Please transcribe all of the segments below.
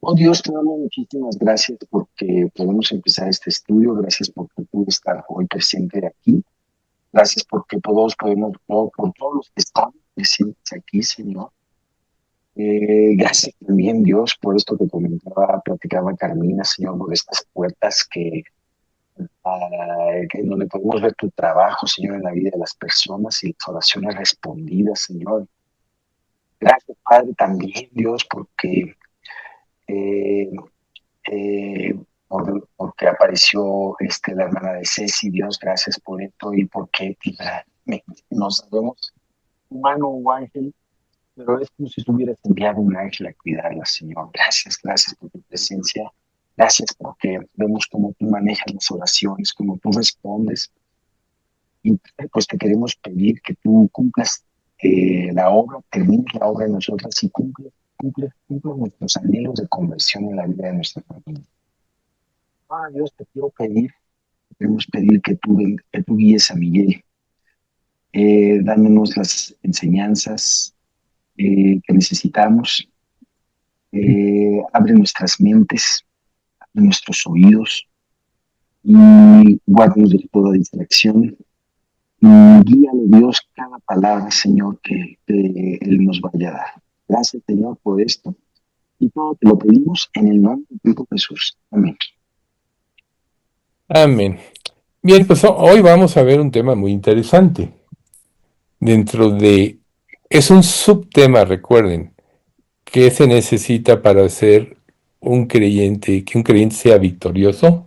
Oh Dios, te damos muchísimas gracias porque podemos empezar este estudio. Gracias porque pude estar hoy presente aquí. Gracias porque todos podemos, por todos los que están presentes aquí, Señor. Gracias también, Dios, por esto que platicaba Carmina, Señor, por estas puertas que donde podemos ver tu trabajo, Señor, en la vida de las personas y las oraciones respondidas, Señor. Gracias, Padre, también, Dios, porque eh, porque apareció la hermana de Ceci. Dios, gracias por esto y porque no sabemos humano o ángel, pero es como si tú hubieras enviado un ángel a cuidarla, Señor. Gracias, gracias por tu presencia. Gracias porque vemos cómo tú manejas las oraciones, cómo tú respondes. Y pues te queremos pedir que tú cumplas la obra, termines la obra en nosotras y cumples nuestros anhelos de conversión en la vida de nuestra familia. Dios, te quiero pedir, queremos pedir que tú guíes a Miguel, dándonos las enseñanzas que necesitamos, abre nuestras mentes, abre nuestros oídos y guárdanos de toda distracción. Y guíale, Dios, cada palabra, Señor, que Él nos vaya a dar. Gracias, Señor, por esto. Y todo te lo pedimos en el nombre de Cristo Jesús. Amén. Amén. Bien, pues hoy vamos a ver un tema muy interesante. Dentro de... Es un subtema, recuerden, que se necesita para ser un creyente, que un creyente sea victorioso.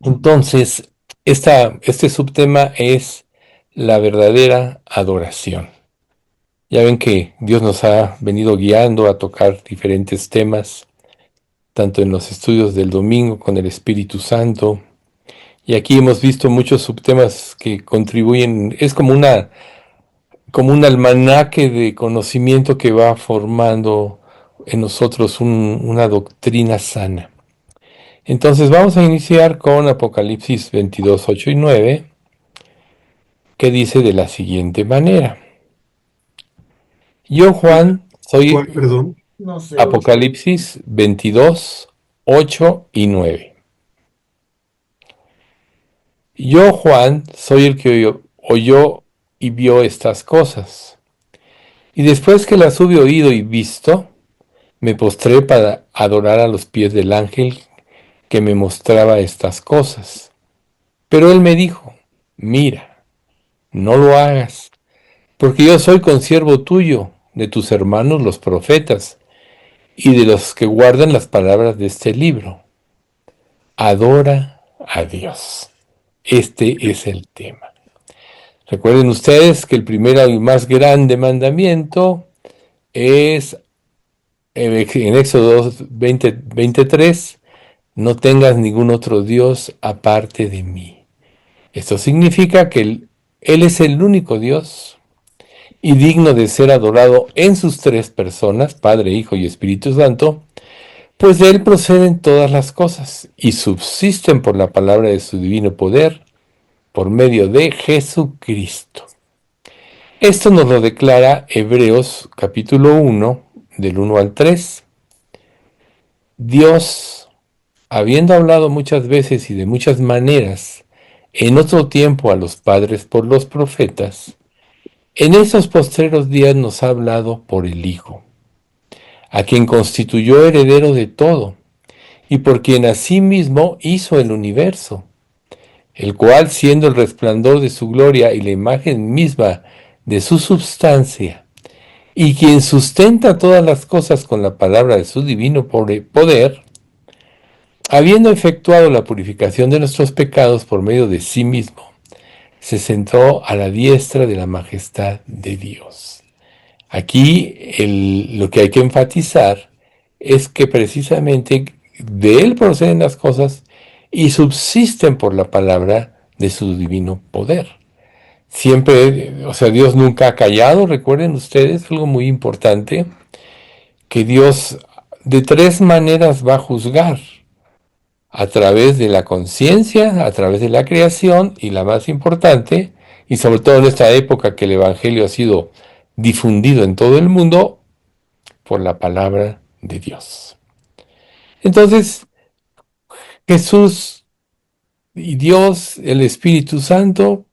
Entonces, este subtema es la verdadera adoración. Ya ven que Dios nos ha venido guiando a tocar diferentes temas, tanto en los estudios del domingo con el Espíritu Santo. Y aquí hemos visto muchos subtemas que contribuyen, es como un almanaque de conocimiento que va formando en nosotros una doctrina sana. Entonces vamos a iniciar con Apocalipsis 22, 8 y 9, que dice de la siguiente manera. Yo, Juan, ¿Cuál, soy perdón? Apocalipsis 22, 8 y 9. Yo, Juan, soy el que oyó y vio estas cosas. Y después que las hube oído y visto, me postré para adorar a los pies del ángel que me mostraba estas cosas. Pero él me dijo, mira, no lo hagas, porque yo soy consiervo tuyo, de tus hermanos los profetas, y de los que guardan las palabras de este libro. Adora a Dios. Este es el tema. Recuerden ustedes que el primero y más grande mandamiento es en Éxodo 20, 23, no tengas ningún otro Dios aparte de mí. Esto significa que Él es el único Dios y digno de ser adorado en sus tres personas, Padre, Hijo y Espíritu Santo, pues de Él proceden todas las cosas y subsisten por la palabra de su divino poder por medio de Jesucristo. Esto nos lo declara Hebreos capítulo 1, del 1 al 3. Dios, habiendo hablado muchas veces y de muchas maneras en otro tiempo a los padres por los profetas, en estos postreros días nos ha hablado por el Hijo, a quien constituyó heredero de todo, y por quien asimismo hizo el universo, el cual, siendo el resplandor de su gloria y la imagen misma de su substancia, y quien sustenta todas las cosas con la palabra de su divino poder, habiendo efectuado la purificación de nuestros pecados por medio de sí mismo, se sentó a la diestra de la majestad de Dios. Aquí lo que hay que enfatizar es que precisamente de Él proceden las cosas y subsisten por la palabra de su divino poder. Siempre, o sea, Dios nunca ha callado, recuerden ustedes, algo muy importante, que Dios de tres maneras va a juzgar: a través de la conciencia, a través de la creación y la más importante, y sobre todo en esta época que el Evangelio ha sido difundido en todo el mundo, por la palabra de Dios. Entonces, Jesús y Dios, el Espíritu Santo,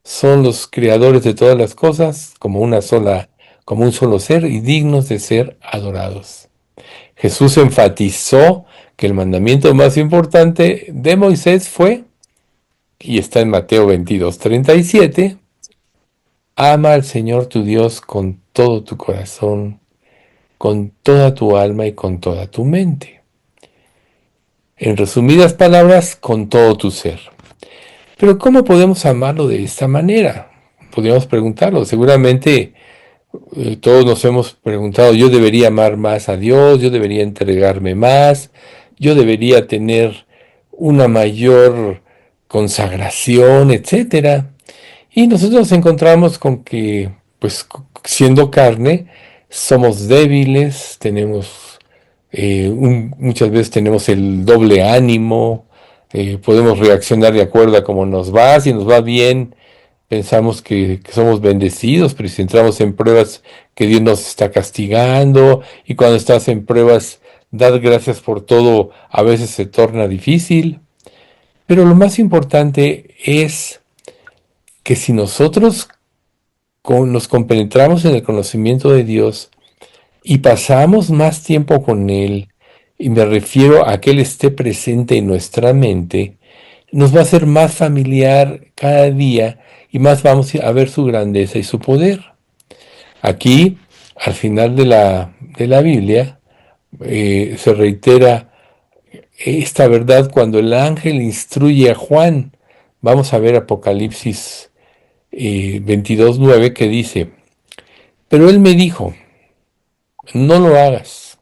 son los creadores de todas las cosas como un solo ser y dignos de ser adorados. Jesús enfatizó que el mandamiento más importante de Moisés fue, y está en Mateo 22:37, ama al Señor tu Dios con todo tu corazón, con toda tu alma y con toda tu mente. En resumidas palabras, con todo tu ser. Pero ¿cómo podemos amarlo de esta manera? Podríamos preguntarlo. Seguramente todos nos hemos preguntado, yo debería amar más a Dios, yo debería entregarme más, yo debería tener una mayor consagración, etcétera. Y nosotros nos encontramos con que, pues siendo carne, somos débiles, tenemos, muchas veces tenemos el doble ánimo, podemos reaccionar de acuerdo a cómo nos va, si nos va bien, pensamos que somos bendecidos, pero si entramos en pruebas que Dios nos está castigando, y cuando estás en pruebas, dar gracias por todo, a veces se torna difícil. Pero lo más importante es que si nosotros nos compenetramos en el conocimiento de Dios y pasamos más tiempo con Él, y me refiero a que Él esté presente en nuestra mente, nos va a ser más familiar cada día y más vamos a ver su grandeza y su poder. Aquí, al final de la Biblia, se reitera esta verdad cuando el ángel instruye a Juan. Vamos a ver Apocalipsis 22:9 que dice, pero él me dijo, no lo hagas,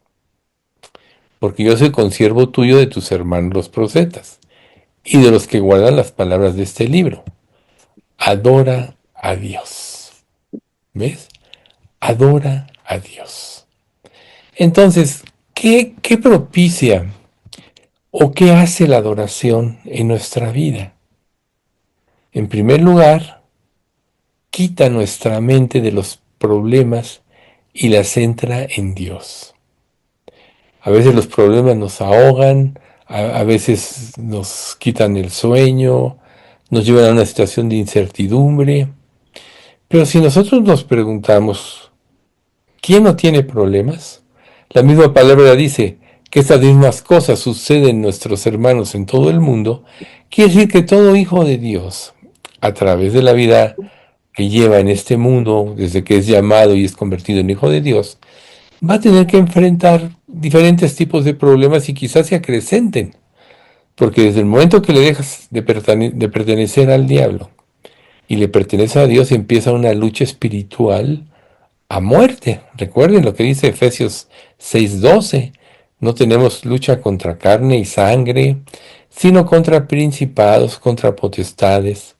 porque yo soy consiervo tuyo de tus hermanos los profetas y de los que guardan las palabras de este libro. Adora a Dios. ¿Ves? Adora a Dios. Entonces, ¿qué propicia o qué hace la adoración en nuestra vida? En primer lugar, quita nuestra mente de los problemas y la centra en Dios. A veces los problemas nos ahogan, a veces nos quitan el sueño, nos llevan a una situación de incertidumbre. Pero si nosotros nos preguntamos, ¿quién no tiene problemas? La misma palabra dice que estas mismas cosas suceden en nuestros hermanos en todo el mundo. Quiere decir que todo hijo de Dios, a través de la vida que lleva en este mundo, desde que es llamado y es convertido en hijo de Dios, va a tener que enfrentar diferentes tipos de problemas y quizás se acrecenten, porque desde el momento que le dejas de pertenecer al diablo y le pertenece a Dios, empieza una lucha espiritual a muerte. Recuerden lo que dice Efesios 6:12. No tenemos lucha contra carne y sangre, sino contra principados, contra potestades,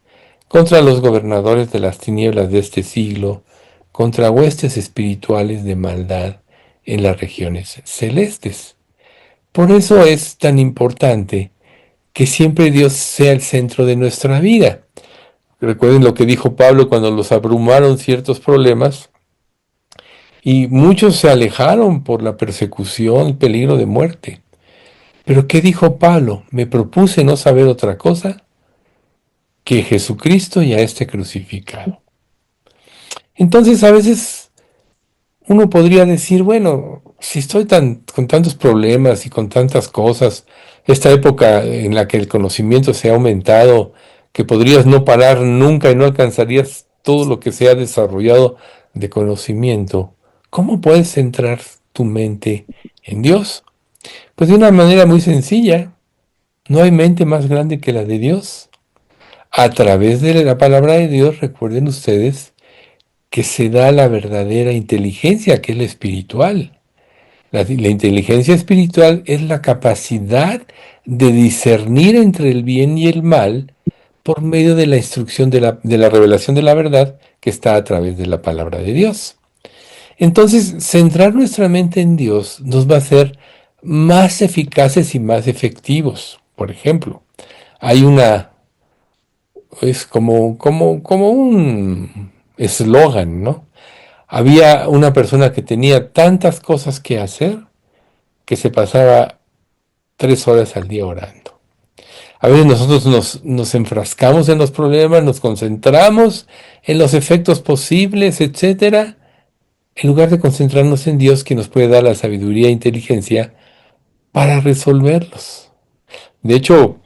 contra los gobernadores de las tinieblas de este siglo, contra huestes espirituales de maldad en las regiones celestes. Por eso es tan importante que siempre Dios sea el centro de nuestra vida. Recuerden lo que dijo Pablo cuando los abrumaron ciertos problemas y muchos se alejaron por la persecución y peligro de muerte. Pero ¿qué dijo Pablo? Me propuse no saber otra cosa que Jesucristo y a este crucificado. Entonces a veces uno podría decir, bueno, si estoy con tantos problemas y con tantas cosas, esta época en la que el conocimiento se ha aumentado, que podrías no parar nunca y no alcanzarías todo lo que se ha desarrollado de conocimiento, ¿cómo puedes centrar tu mente en Dios? Pues de una manera muy sencilla, no hay mente más grande que la de Dios. A través de la palabra de Dios, recuerden ustedes, que se da la verdadera inteligencia, que es la espiritual. La inteligencia espiritual es la capacidad de discernir entre el bien y el mal por medio de la instrucción de la revelación de la verdad que está a través de la palabra de Dios. Entonces, centrar nuestra mente en Dios nos va a hacer más eficaces y más efectivos. Por ejemplo, hay es como un eslogan, ¿no? Había una persona que tenía tantas cosas que hacer que se pasaba 3 horas al día orando. A veces nosotros nos enfrascamos en los problemas, nos concentramos en los efectos posibles, etcétera, en lugar de concentrarnos en Dios que nos puede dar la sabiduría e inteligencia para resolverlos. De hecho,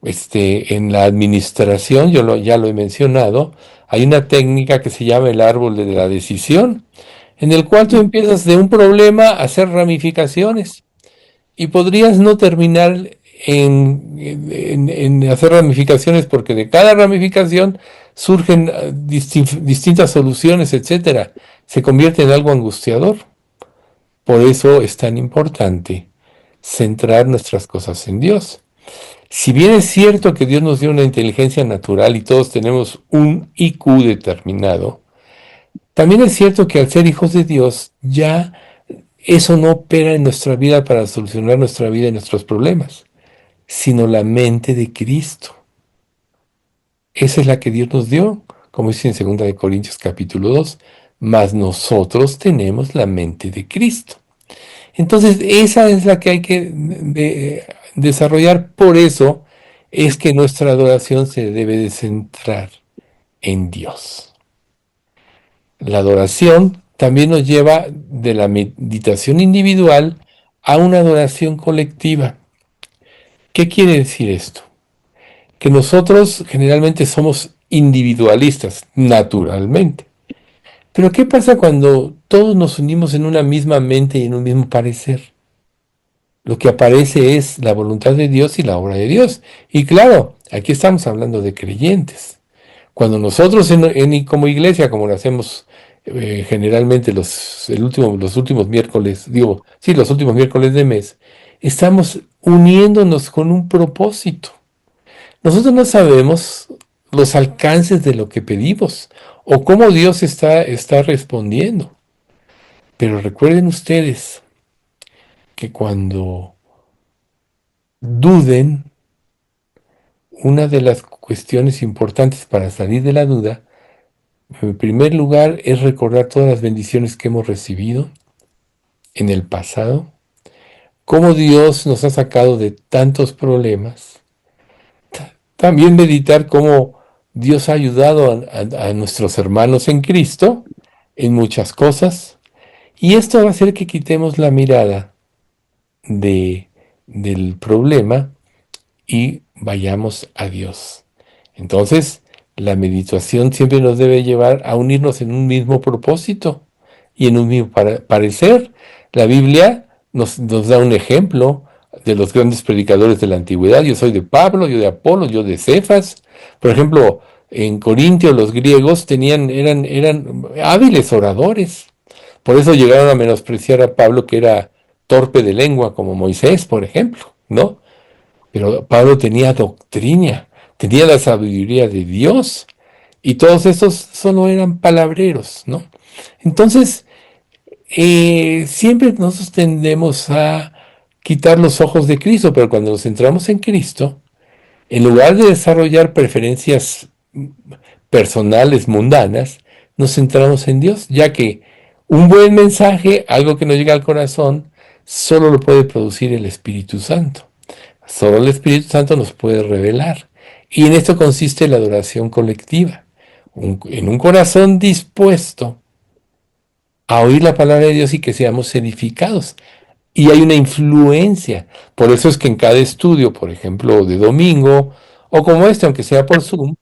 en la administración, ya lo he mencionado, hay una técnica que se llama el árbol de la decisión, en el cual tú empiezas de un problema a hacer ramificaciones y podrías no terminar en hacer ramificaciones porque de cada ramificación surgen distintas soluciones, etcétera. Se convierte en algo angustiador. Por eso es tan importante centrar nuestras cosas en Dios. Si bien es cierto que Dios nos dio una inteligencia natural y todos tenemos un IQ determinado, también es cierto que al ser hijos de Dios, ya eso no opera en nuestra vida para solucionar nuestra vida y nuestros problemas, sino la mente de Cristo. Esa es la que Dios nos dio, como dice en 2 Corintios capítulo 2, mas nosotros tenemos la mente de Cristo. Entonces, esa es la que hay que desarrollar. Por eso es que nuestra adoración se debe de centrar en Dios. La adoración también nos lleva de la meditación individual a una adoración colectiva. ¿Qué quiere decir esto? Que nosotros generalmente somos individualistas, naturalmente. Pero ¿qué pasa cuando todos nos unimos en una misma mente y en un mismo parecer? Lo que aparece es la voluntad de Dios y la obra de Dios. Y claro, aquí estamos hablando de creyentes. Cuando nosotros como iglesia, como lo hacemos generalmente los últimos miércoles, los últimos miércoles de mes, estamos uniéndonos con un propósito. Nosotros no sabemos los alcances de lo que pedimos o cómo Dios está respondiendo. Pero recuerden ustedes que cuando duden, una de las cuestiones importantes para salir de la duda, en primer lugar, es recordar todas las bendiciones que hemos recibido en el pasado, cómo Dios nos ha sacado de tantos problemas. También meditar cómo Dios ha ayudado a nuestros hermanos en Cristo en muchas cosas. Y esto va a hacer que quitemos la mirada de, del problema y vayamos a Dios. Entonces, la meditación siempre nos debe llevar a unirnos en un mismo propósito y en un mismo parecer. La Biblia nos da un ejemplo de los grandes predicadores de la antigüedad. Yo soy de Pablo, yo de Apolo, yo de Cefas. Por ejemplo, en Corintio los griegos eran hábiles oradores. Por eso llegaron a menospreciar a Pablo, que era torpe de lengua, como Moisés, por ejemplo, ¿no? Pero Pablo tenía doctrina, tenía la sabiduría de Dios, y todos estos solo eran palabreros, ¿no? Entonces, siempre nos tendemos a quitar los ojos de Cristo, pero cuando nos centramos en Cristo, en lugar de desarrollar preferencias personales, mundanas, nos centramos en Dios, ya que un buen mensaje, algo que nos llega al corazón, solo lo puede producir el Espíritu Santo. Solo el Espíritu Santo nos puede revelar. Y en esto consiste la adoración colectiva. En un corazón dispuesto a oír la palabra de Dios y que seamos edificados. Y hay una influencia. Por eso es que en cada estudio, por ejemplo, de domingo, o como este, aunque sea por Zoom,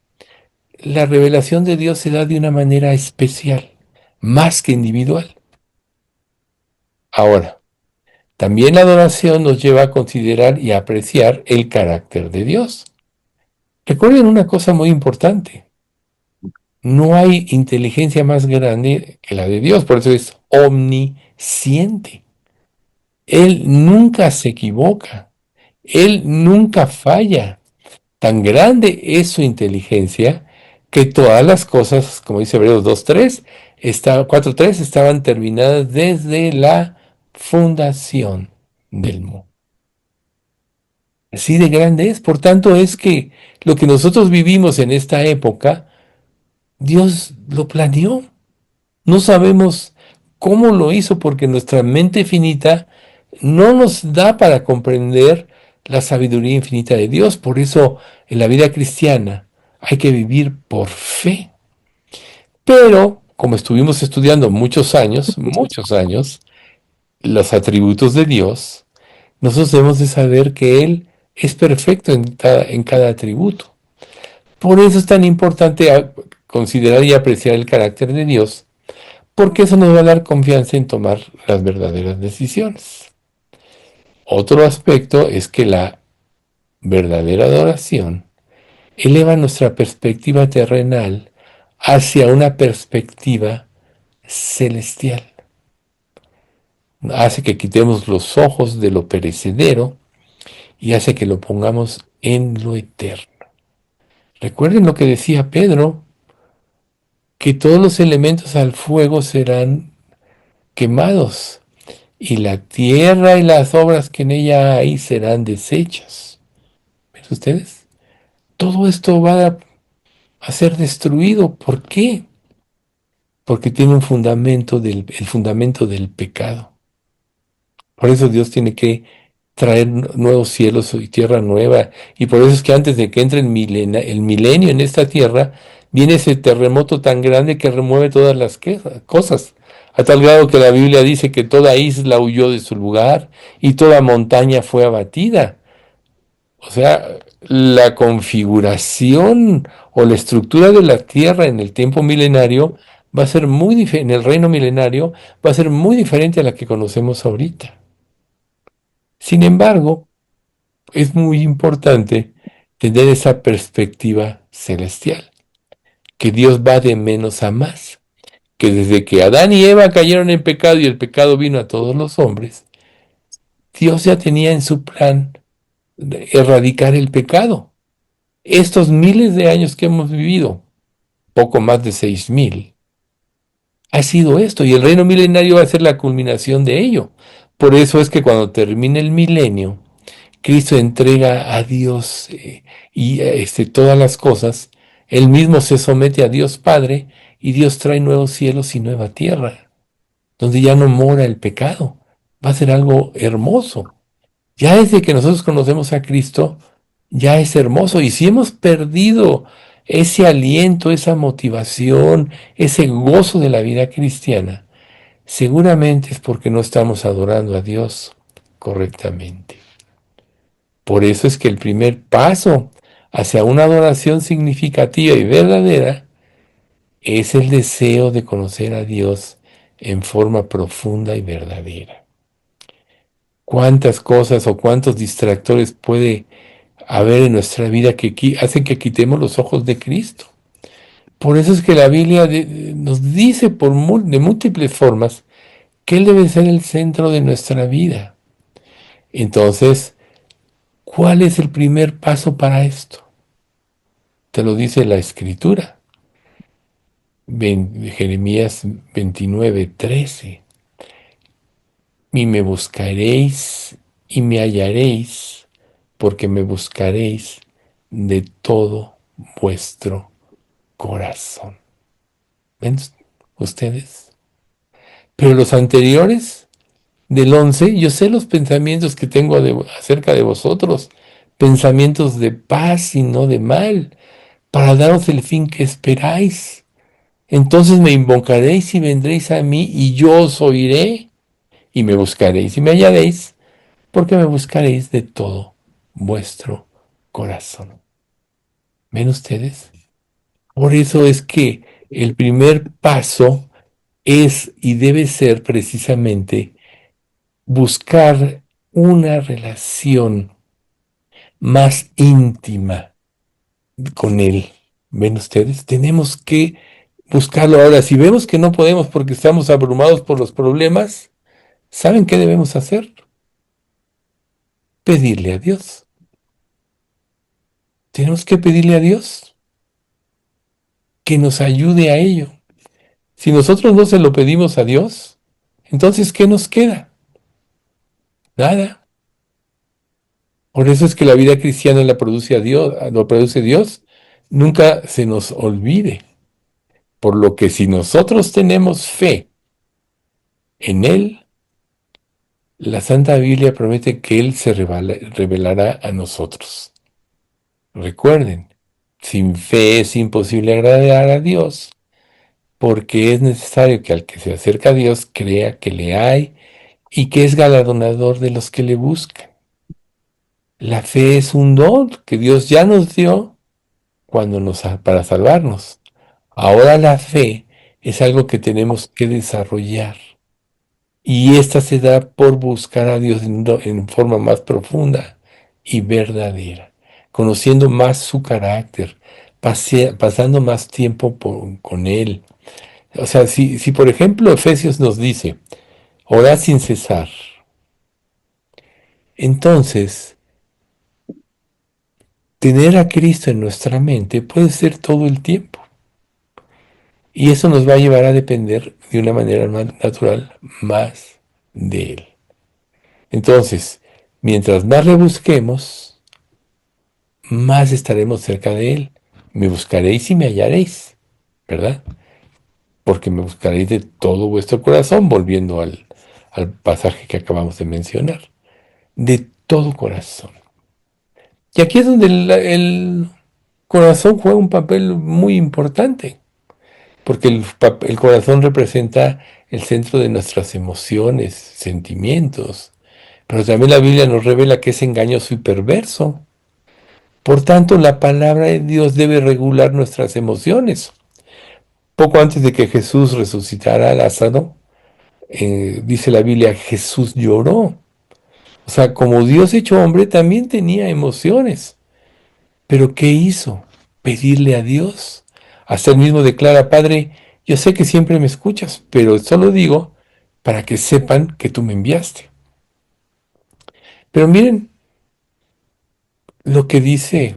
la revelación de Dios se da de una manera especial, más que individual. Ahora, también la adoración nos lleva a considerar y a apreciar el carácter de Dios. Recuerden una cosa muy importante. No hay inteligencia más grande que la de Dios, por eso es omnisciente. Él nunca se equivoca, Él nunca falla. Tan grande es su inteligencia que todas las cosas, como dice Hebreos 4:3, estaban terminadas desde la fundación del mundo. Así de grande es. Por tanto, es que lo que nosotros vivimos en esta época, Dios lo planeó. No sabemos cómo lo hizo porque nuestra mente finita no nos da para comprender la sabiduría infinita de Dios. Por eso en la vida cristiana hay que vivir por fe. Pero, como estuvimos estudiando muchos años, los atributos de Dios, nosotros debemos de saber que Él es perfecto en cada atributo. Por eso es tan importante considerar y apreciar el carácter de Dios, porque eso nos va a dar confianza en tomar las verdaderas decisiones. Otro aspecto es que la verdadera adoración eleva nuestra perspectiva terrenal hacia una perspectiva celestial. Hace que quitemos los ojos de lo perecedero y hace que lo pongamos en lo eterno. Recuerden lo que decía Pedro, que todos los elementos al fuego serán quemados y la tierra y las obras que en ella hay serán deshechas. ¿Ven ustedes? Todo esto va a ser destruido. ¿Por qué? Porque tiene un fundamento el fundamento del pecado. Por eso Dios tiene que traer nuevos cielos y tierra nueva. Y por eso es que antes de que entre el milenio en esta tierra, viene ese terremoto tan grande que remueve todas las cosas. A tal grado que la Biblia dice que toda isla huyó de su lugar y toda montaña fue abatida. O sea, la configuración o la estructura de la tierra en el tiempo milenario va a ser muy diferente, en el reino milenario va a ser muy diferente a la que conocemos ahorita. Sin embargo, es muy importante tener esa perspectiva celestial, que Dios va de menos a más, que desde que Adán y Eva cayeron en pecado y el pecado vino a todos los hombres, Dios ya tenía en su plan erradicar el pecado. Estos miles de años que hemos vivido, poco más de 6,000, ha sido esto, y el reino milenario va a ser la culminación de ello. Por eso es que cuando termine el milenio, Cristo entrega a Dios todas las cosas, Él mismo se somete a Dios Padre y Dios trae nuevos cielos y nueva tierra, donde ya no mora el pecado. Va a ser algo hermoso. Ya desde que nosotros conocemos a Cristo, ya es hermoso. Y si hemos perdido ese aliento, esa motivación, ese gozo de la vida cristiana, seguramente es porque no estamos adorando a Dios correctamente. Por eso es que el primer paso hacia una adoración significativa y verdadera es el deseo de conocer a Dios en forma profunda y verdadera. ¿Cuántas cosas o cuántos distractores puede haber en nuestra vida que hacen que quitemos los ojos de Cristo? Por eso es que la Biblia nos dice de múltiples formas que Él debe ser el centro de nuestra vida. Entonces, ¿cuál es el primer paso para esto? Te lo dice la Escritura. Jeremías 29:13. Y me buscaréis y me hallaréis, porque me buscaréis de todo vuestro corazón. ¿Ven ustedes? Pero los anteriores, del 11, yo sé los pensamientos que tengo acerca de vosotros, pensamientos de paz y no de mal, para daros el fin que esperáis. Entonces me invocaréis y vendréis a mí, y yo os oiré, y me buscaréis y me hallaréis, porque me buscaréis de todo vuestro corazón. ¿Ven ustedes? Por eso es que el primer paso es y debe ser precisamente buscar una relación más íntima con Él. ¿Ven ustedes? Tenemos que buscarlo. Ahora, si vemos que no podemos porque estamos abrumados por los problemas, ¿saben qué debemos hacer? Pedirle a Dios. Tenemos que pedirle a Dios que nos ayude a ello. Si nosotros no se lo pedimos a Dios, entonces ¿qué nos queda? Nada. Por eso es que la vida cristiana la produce a Dios, lo produce Dios. Nunca se nos olvide Por lo que si nosotros tenemos fe en Él, la Santa Biblia promete que Él se revelará a nosotros. Recuerden, sin fe es imposible agradar a Dios, porque es necesario que al que se acerca a Dios crea que le hay y que es galardonador de los que le buscan. La fe es un don que Dios ya nos dio para salvarnos. Ahora la fe es algo que tenemos que desarrollar y esta se da por buscar a Dios en forma más profunda y verdadera, conociendo más su carácter, pasando más tiempo con Él. O sea, si por ejemplo Efesios nos dice, orad sin cesar, entonces tener a Cristo en nuestra mente puede ser todo el tiempo. Y eso nos va a llevar a depender de una manera más natural más de Él. Entonces, mientras más le busquemos, más estaremos cerca de Él. Me buscaréis y me hallaréis, ¿verdad? Porque me buscaréis de todo vuestro corazón, volviendo al pasaje que acabamos de mencionar. De todo corazón. Y aquí es donde el corazón juega un papel muy importante, porque el corazón representa el centro de nuestras emociones, sentimientos, pero también la Biblia nos revela que es engañoso y perverso. Por tanto, la palabra de Dios debe regular nuestras emociones. Poco antes de que Jesús resucitara a Lázaro, dice la Biblia, Jesús lloró. O sea, como Dios hecho hombre, también tenía emociones. Pero ¿qué hizo? Pedirle a Dios. Hasta él mismo declara, Padre, yo sé que siempre me escuchas, pero solo digo para que sepan que tú me enviaste. Pero miren lo que dice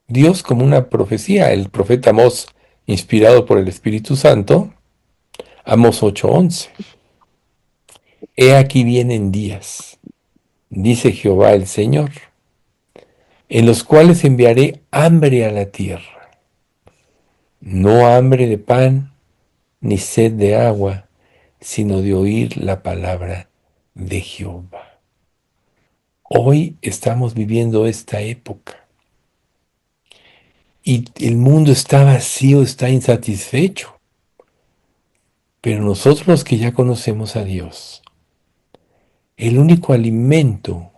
Dios como una profecía. El profeta Amós, inspirado por el Espíritu Santo, Amós 8:11. He aquí vienen días, dice Jehová el Señor, en los cuales enviaré hambre a la tierra, no hambre de pan, ni sed de agua, sino de oír la palabra de Jehová. Hoy estamos viviendo esta época y el mundo está vacío, está insatisfecho, pero nosotros los que ya conocemos a Dios, el único alimento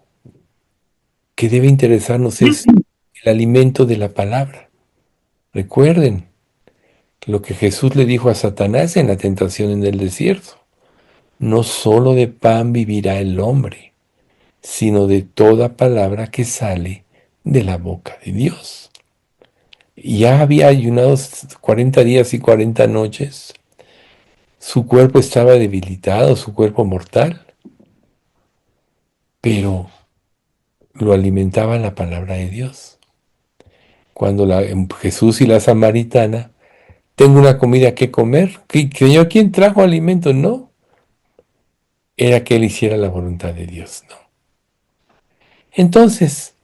que debe interesarnos es el alimento de la palabra. Recuerden lo que Jesús le dijo a Satanás en la tentación en el desierto. No solo de pan vivirá el hombre, sino de toda palabra que sale de la boca de Dios. Ya había ayunado 40 días y 40 noches. Su cuerpo estaba debilitado, su cuerpo mortal, pero lo alimentaba la palabra de Dios. Cuando Jesús y la samaritana, tengo una comida que comer, ¿Señor, quién trajo alimento? No, era que él hiciera la voluntad de Dios, no. Entonces,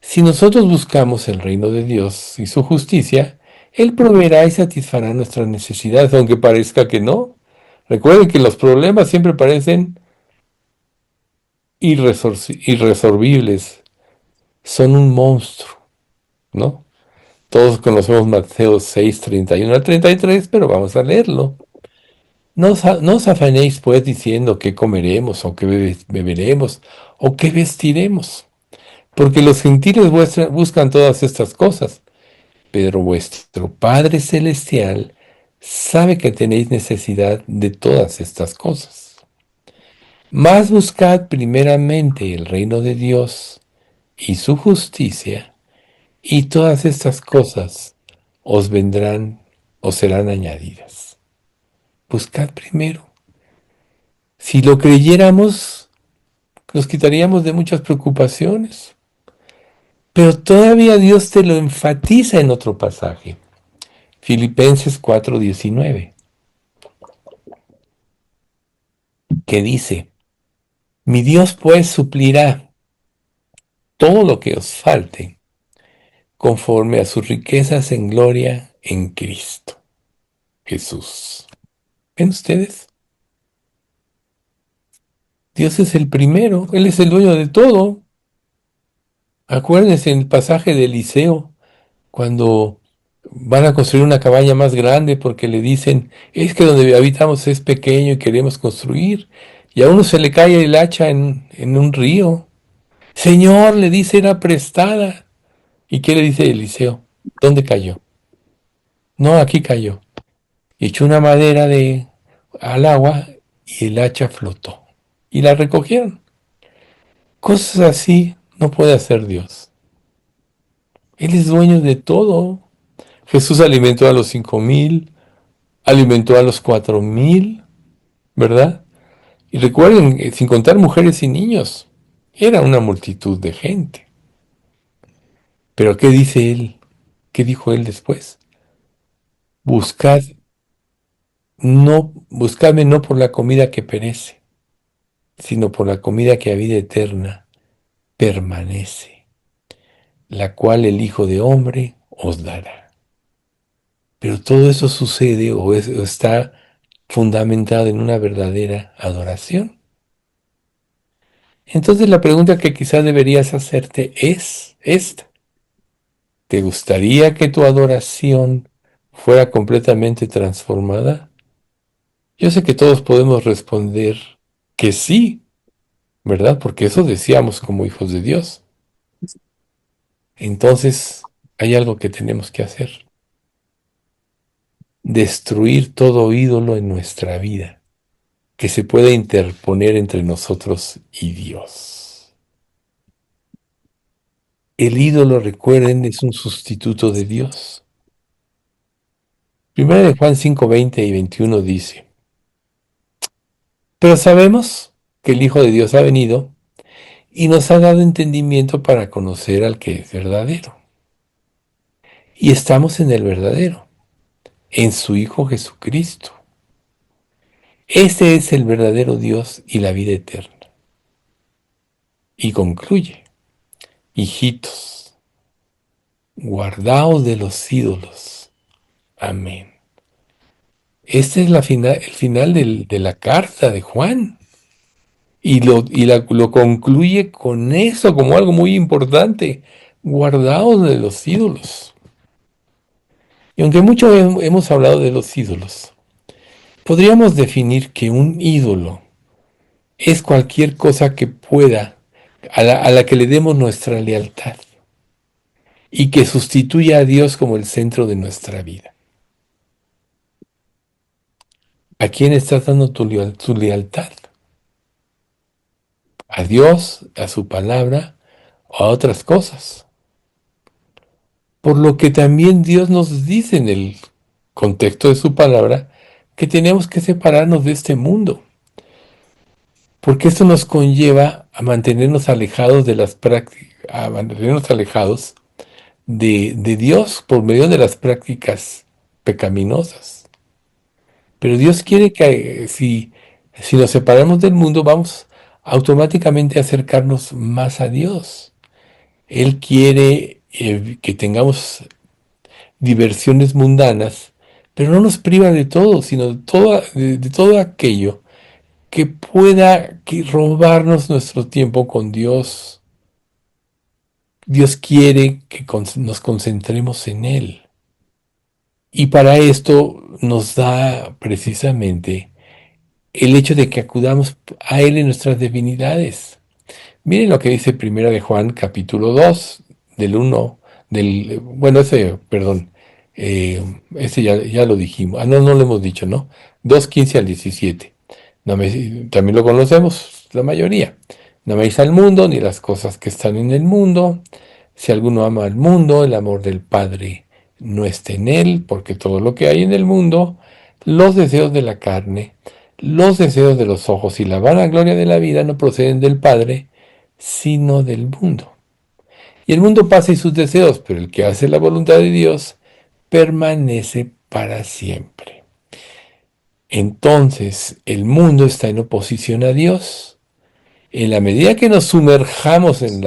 si nosotros buscamos el reino de Dios y su justicia, Él proveerá y satisfará nuestras necesidades, aunque parezca que no. Recuerden que los problemas siempre parecen irresolvibles, son un monstruo, ¿no? Todos conocemos Mateo 6, 31 al 33, pero vamos a leerlo. No os afanéis pues diciendo qué comeremos, o qué beberemos, o qué vestiremos, porque los gentiles buscan todas estas cosas, pero vuestro Padre Celestial sabe que tenéis necesidad de todas estas cosas. Mas buscad primeramente el reino de Dios y su justicia, y todas estas cosas os vendrán, os serán añadidas. Buscad primero. Si lo creyéramos, nos quitaríamos de muchas preocupaciones. Pero todavía Dios te lo enfatiza en otro pasaje. Filipenses 4:19, que dice, mi Dios pues suplirá todo lo que os falte conforme a sus riquezas en gloria en Cristo. Jesús. ¿Ven ustedes? Dios es el primero, Él es el dueño de todo. Acuérdense en el pasaje de Eliseo, cuando van a construir una cabaña más grande porque le dicen, es que donde habitamos es pequeño y queremos construir. Y a uno se le cae el hacha en un río. Señor, le dice, era prestada. ¿Y qué le dice Eliseo? ¿Dónde cayó? No, aquí cayó. Echó una madera al agua y el hacha flotó. Y la recogieron. Cosas así no puede hacer Dios. Él es dueño de todo. Jesús alimentó a los 5,000, alimentó a los 4,000, ¿verdad? Y recuerden, sin contar mujeres y niños, era una multitud de gente. Pero ¿qué dice él? ¿Qué dijo él después? Buscad, no, buscadme no por la comida que perece, sino por la comida que a vida eterna permanece, la cual el Hijo de Hombre os dará. Pero todo eso sucede o está fundamentado en una verdadera adoración. Entonces la pregunta que quizás deberías hacerte es esta. ¿Te gustaría que tu adoración fuera completamente transformada? Yo sé que todos podemos responder que sí, ¿verdad? Porque eso deseamos como hijos de Dios. Entonces hay algo que tenemos que hacer. Destruir todo ídolo en nuestra vida que se pueda interponer entre nosotros y Dios. El ídolo, recuerden, es un sustituto de Dios. Primera de Juan 5, 20 y 21 dice, pero sabemos que el Hijo de Dios ha venido y nos ha dado entendimiento para conocer al que es verdadero. Y estamos en el verdadero, en su Hijo Jesucristo. Ese es el verdadero Dios y la vida eterna. Y concluye, hijitos, guardaos de los ídolos. Amén. Este es el final de la carta de Juan. Lo concluye con eso como algo muy importante. Guardaos de los ídolos. Y aunque mucho hemos hablado de los ídolos, podríamos definir que un ídolo es cualquier cosa que pueda, a la que le demos nuestra lealtad y que sustituya a Dios como el centro de nuestra vida. ¿A quién estás dando tu lealtad? ¿A Dios, a su palabra o a otras cosas? Por lo que también Dios nos dice en el contexto de su palabra que tenemos que separarnos de este mundo, porque esto nos conlleva a mantenernos alejados de las prácticas, a mantenernos alejados de Dios por medio de las prácticas pecaminosas. Pero Dios quiere que si nos separamos del mundo, vamos automáticamente a acercarnos más a Dios. Él quiere que tengamos diversiones mundanas, pero no nos priva de todo, sino de todo aquello que pueda robarnos nuestro tiempo con Dios. Dios quiere que nos concentremos en Él. Y para esto nos da precisamente el hecho de que acudamos a Él en nuestras divinidades. Miren lo que dice Primera de Juan, capítulo 2 del uno bueno, perdón, ese ya lo dijimos. Ah, no, no lo hemos dicho, ¿no? 2:15 al 17. También lo conocemos, la mayoría. No améis al mundo ni las cosas que están en el mundo. Si alguno ama al mundo, el amor del Padre no está en él, porque todo lo que hay en el mundo, los deseos de la carne, los deseos de los ojos y la vanagloria de la vida no proceden del Padre, sino del mundo. Y el mundo pasa y sus deseos, pero el que hace la voluntad de Dios permanece para siempre. Entonces, el mundo está en oposición a Dios. En la medida que nos sumerjamos en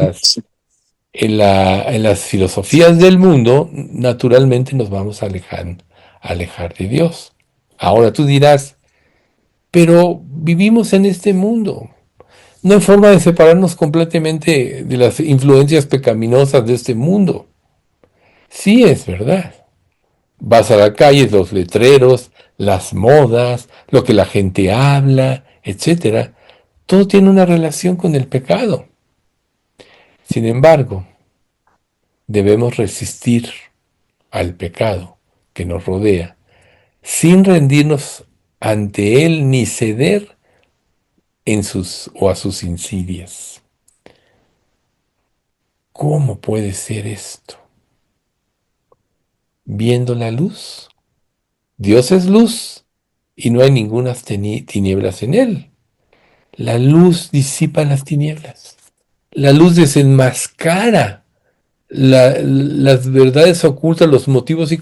las filosofías del mundo, naturalmente nos vamos a alejar de Dios. Ahora tú dirás, pero vivimos en este mundo. No hay forma de separarnos completamente de las influencias pecaminosas de este mundo. Sí, es verdad. Vas a la calle, los letreros, las modas, lo que la gente habla, etcétera. Todo tiene una relación con el pecado. Sin embargo, debemos resistir al pecado que nos rodea sin rendirnos ante él ni ceder en sus o a sus insidias. ¿Cómo puede ser esto? Viendo la luz. Dios es luz y no hay ninguna tinieblas en él. La luz disipa las tinieblas. La luz desenmascara las verdades ocultas, los motivos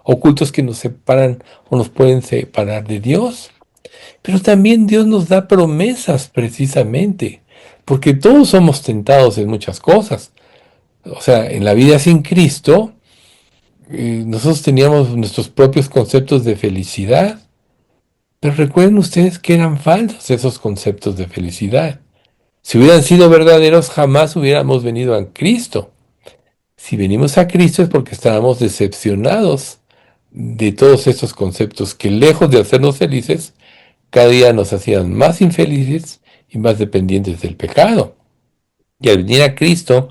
ocultos que nos separan o nos pueden separar de Dios. Pero también Dios nos da promesas precisamente, porque todos somos tentados en muchas cosas. O sea, en la vida sin Cristo, nosotros teníamos nuestros propios conceptos de felicidad, pero recuerden ustedes que eran falsos esos conceptos de felicidad. Si hubieran sido verdaderos, jamás hubiéramos venido a Cristo. Si venimos a Cristo es porque estábamos decepcionados de todos estos conceptos que lejos de hacernos felices, cada día nos hacían más infelices y más dependientes del pecado. Y al venir a Cristo,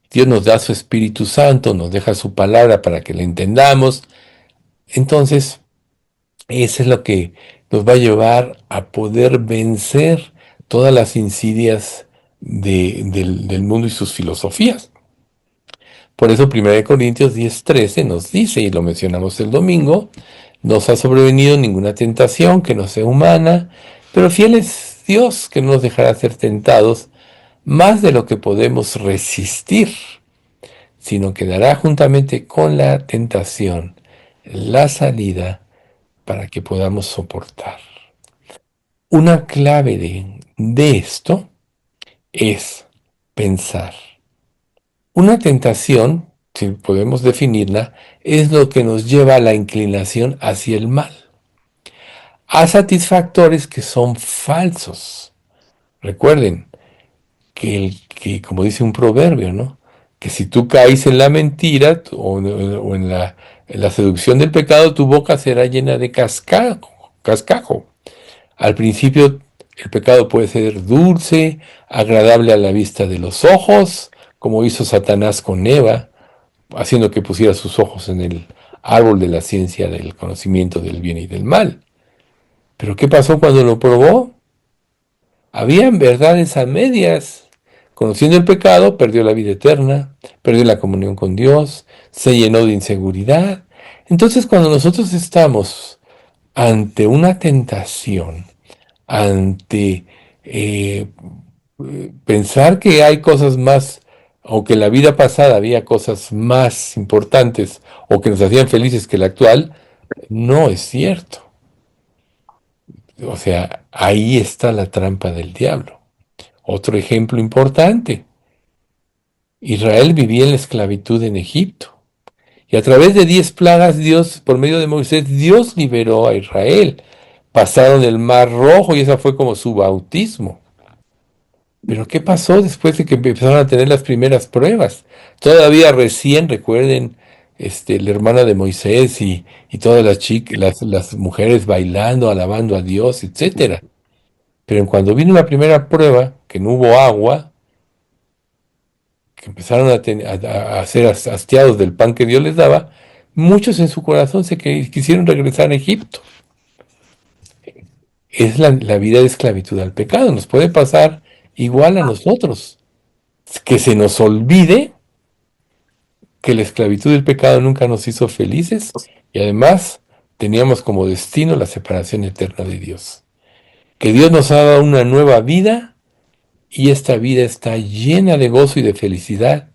Dios nos da su Espíritu Santo, nos deja su palabra para que la entendamos. Entonces, eso es lo que nos va a llevar a poder vencer todas las insidias del mundo y sus filosofías. Por eso 1 Corintios 10:13 nos dice, y lo mencionamos el domingo, no os ha sobrevenido ninguna tentación que no sea humana, pero fiel es Dios que no nos dejará ser tentados más de lo que podemos resistir, sino que dará juntamente con la tentación la salida para que podamos soportar. Una clave de esto es pensar. Una tentación, si podemos definirla, es lo que nos lleva a la inclinación hacia el mal, a satisfactores que son falsos. Recuerden que como dice un proverbio, ¿no? Que si tú caes en la mentira o en la seducción del pecado, tu boca será llena de cascajo. Al principio el pecado puede ser dulce, agradable a la vista de los ojos, como hizo Satanás con Eva, haciendo que pusiera sus ojos en el árbol de la ciencia del conocimiento del bien y del mal. Pero ¿qué pasó cuando lo probó? Habían verdades a medias. Conociendo el pecado, perdió la vida eterna, perdió la comunión con Dios, se llenó de inseguridad. Entonces, cuando nosotros estamos ante una tentación, ante pensar que hay cosas más, o que en la vida pasada había cosas más importantes o que nos hacían felices que la actual, no es cierto. O sea, ahí está la trampa del diablo. Otro ejemplo importante. Israel vivía en la esclavitud en Egipto. Y a través de 10 plagas, Dios, por medio de Moisés, Dios liberó a Israel. Pasaron el Mar Rojo y esa fue como su bautismo. Pero ¿qué pasó después de que empezaron a tener las primeras pruebas? Todavía recién, recuerden, la hermana de Moisés y todas las chicas, las mujeres bailando, alabando a Dios, etcétera. Pero cuando vino la primera prueba, que no hubo agua, que empezaron a ser hastiados del pan que Dios les daba, muchos en su corazón quisieron regresar a Egipto. Es la vida de esclavitud al pecado. Nos puede pasar igual a nosotros. Que se nos olvide que la esclavitud del pecado nunca nos hizo felices y además teníamos como destino la separación eterna de Dios. Que Dios nos ha dado una nueva vida y esta vida está llena de gozo y de felicidad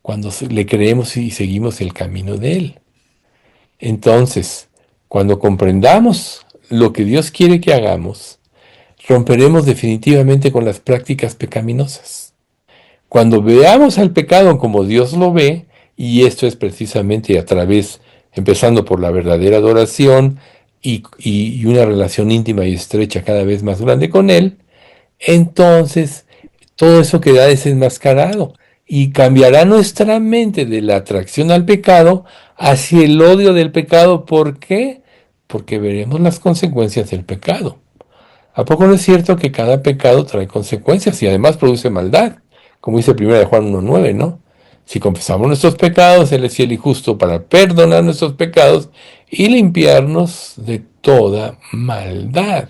cuando le creemos y seguimos el camino de Él. Entonces, cuando comprendamos lo que Dios quiere que hagamos, romperemos definitivamente con las prácticas pecaminosas. Cuando veamos al pecado como Dios lo ve, y esto es precisamente a través, empezando por la verdadera adoración y una relación íntima y estrecha cada vez más grande con Él, entonces todo eso queda desenmascarado y cambiará nuestra mente de la atracción al pecado hacia el odio del pecado. ¿Por qué? Porque veremos las consecuencias del pecado. ¿A poco no es cierto que cada pecado trae consecuencias y además produce maldad? Como dice 1 de Juan 1:9, ¿no? Si confesamos nuestros pecados, Él es fiel y justo para perdonar nuestros pecados y limpiarnos de toda maldad.